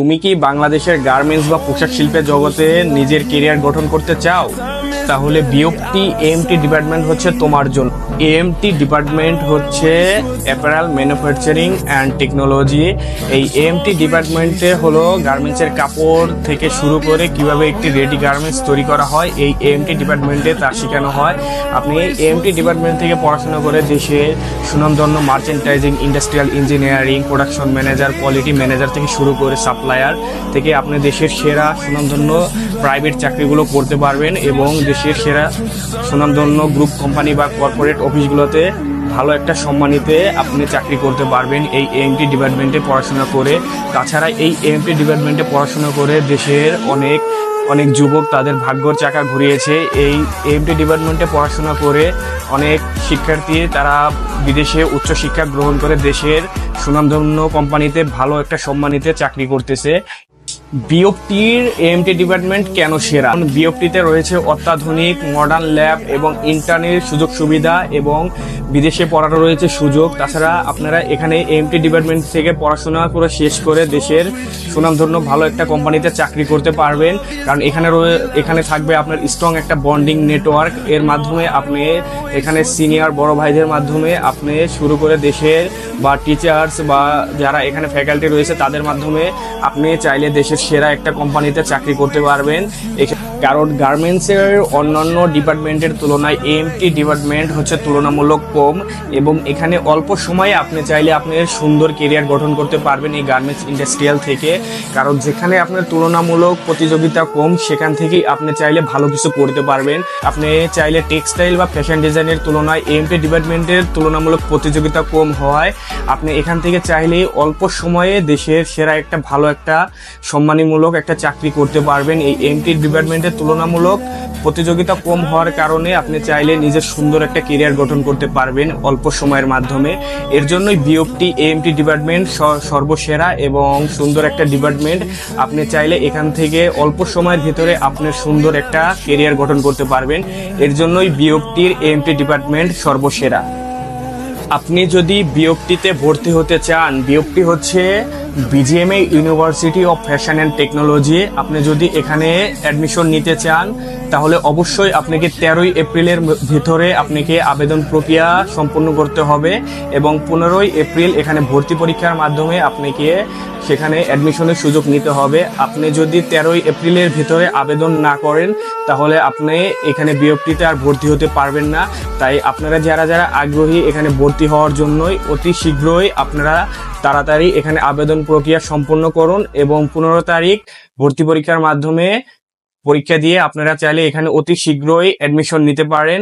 তুমি কি বাংলাদেশের গার্মেন্টস বা পোশাক শিল্পের জগতে নিজের কেরিয়ার গঠন করতে চাও? তাহলে বিওপটি এএমটি ডিপার্টমেন্ট হচ্ছে তোমার জন্য। এএমটি ডিপার্টমেন্ট হচ্ছে অ্যাপারেল ম্যানুফ্যাকচারিং অ্যান্ড টেকনোলজি। এই এএমটি ডিপার্টমেন্টে হলো গার্মেন্টসের কাপড় থেকে শুরু করে কিভাবে একটি রেডি গার্মেন্টস তৈরি করা হয়, এই এএমটি ডিপার্টমেন্টে তা শেখানো হয়। আপনি এএমটি ডিপার্টমেন্ট থেকে পড়াশোনা করে দেশের সুনামধন্য merchandising, industrial engineering, production manager, quality manager থেকে শুরু করে সাপ্লায়ার থেকে আপনি দেশের সেরা সুনামধন্য প্রাইভেট চাকরিগুলো করতে পারবেন এবং দেশের সেরা সুনামধন্য গ্রুপ কোম্পানি বা কর্পোরেট অফিসগুলোতে ভালো একটা সম্মানিতে আপনি চাকরি করতে পারবেন এই এএমটি ডিপার্টমেন্টে পড়াশোনা করে। তাছাড়া এই এএমটি ডিপার্টমেন্টে পড়াশোনা করে দেশের অনেক অনেক যুবক তাদের ভাগ্যর চাকা ঘুরিয়েছে। এই এএমটি ডিপার্টমেন্টে পড়াশোনা করে অনেক শিক্ষার্থী তারা বিদেশে উচ্চশিক্ষা গ্রহণ করে দেশের সুনামধন্য কোম্পানিতে ভালো একটা সম্মানিতে চাকরি করতেছে। বিওপটির এএমটি ডিপার্টমেন্ট কেন সেরা? বিওপটিতে রয়েছে অত্যাধুনিক মডার্ন ল্যাব এবং ইন্টার্নের সুযোগ সুবিধা এবং বিদেশে পড়ারও রয়েছে সুযোগ। তাছাড়া আপনারা এখানে এএমটি ডিপার্টমেন্ট থেকে পড়াশোনা করে শেষ করে দেশের সুনামধন্য ভালো একটা কোম্পানিতে চাকরি করতে পারবেন, কারণ এখানে থাকবে আপনার স্ট্রং একটা বন্ডিং নেটওয়ার্ক। এর মাধ্যমে আপনি এখানে সিনিয়র বড় ভাইদের মাধ্যমে আপনি শুরু করে দেশের বা টিচার্স বা যারা এখানে ফ্যাকাল্টি রয়েছে তাদের মাধ্যমে আপনি চাইলে দেশের সেরা একটা কোম্পানিতে চাকরি করতে পারবেন। কারণ গার্মেন্টসের অন্যান্য ডিপার্টমেন্টের তুলনায় এএমটি ডিপার্টমেন্ট হচ্ছে তুলনামূলক কম এবং এখানে অল্প সময়ে আপনি চাইলে আপনার সুন্দর কেরিয়ার গঠন করতে পারবেন এই গার্মেন্টস ইন্ডাস্ট্রিয়াল থেকে। কারণ যেখানে আপনার তুলনামূলক প্রতিযোগিতা কম সেখান থেকেই আপনি চাইলে ভালো কিছু করতে পারবেন। আপনি চাইলে টেক্সটাইল বা ফ্যাশন ডিজাইনের তুলনায় এএমটি ডিপার্টমেন্টের তুলনামূলক প্রতিযোগিতা কম হওয়ায় আপনি এখান থেকে চাইলে অল্প সময়ে দেশের সেরা একটা ভালো একটা সম্মানীমূলক একটা চাকরি করতে পারবেন। এই এএমটি ডিপার্টমেন্টের তুলনামূলক প্রতিযোগিতা কম হওয়ার কারণে আপনি চাইলে নিজের সুন্দর একটা কেরিয়ার গঠন করতে পারবেন অল্প সময়ের মাধ্যমে। এর জন্যই বিওপটি এএমটি ডিপার্টমেন্ট সর্বসেরা এবং সুন্দর একটা ডিপার্টমেন্ট। আপনি চাইলে এখান থেকে অল্প সময়ের ভিতরে আপনার সুন্দর একটা কেরিয়ার গঠন করতে পারবেন। এর জন্যই বিওপটির এএমটি ডিপার্টমেন্ট সর্বসেরা। আপনি যদি বিওপটিতে ভর্তি হতে চান, বিওপটি হচ্ছে BGMA university of fashion and technology. আপনি যদি এখানে অ্যাডমিশন নিতে চান তাহলে অবশ্যই আপনাকে 13ই এপ্রিলের ভিতরে আপনাকে আবেদন প্রক্রিয়া সম্পন্ন করতে হবে এবং 15ই এপ্রিল এখানে ভর্তি পরীক্ষার মাধ্যমে আপনাকে সেখানে অ্যাডমিশনের সুযোগ নিতে হবে। আপনি যদি 13ই এপ্রিলের ভিতরে আবেদন না করেন তাহলে আপনি এখানে বিওপটিতে আর ভর্তি হতে পারবেন না। তাই আপনারা যারা যারা আগ্রহী এখানে ভর্তি হওয়ার জন্যই অতি শীঘ্রই আপনারা তাড়াতাড়ি এখানে আবেদন প্রক্রিয়া সম্পন্ন করুন এবং 15 তারিখ ভর্তি পরীক্ষার মাধ্যমে পরীক্ষা দিয়ে আপনারা চাইলে এখানে অতি শীঘ্রই অ্যাডমিশন নিতে পারেন।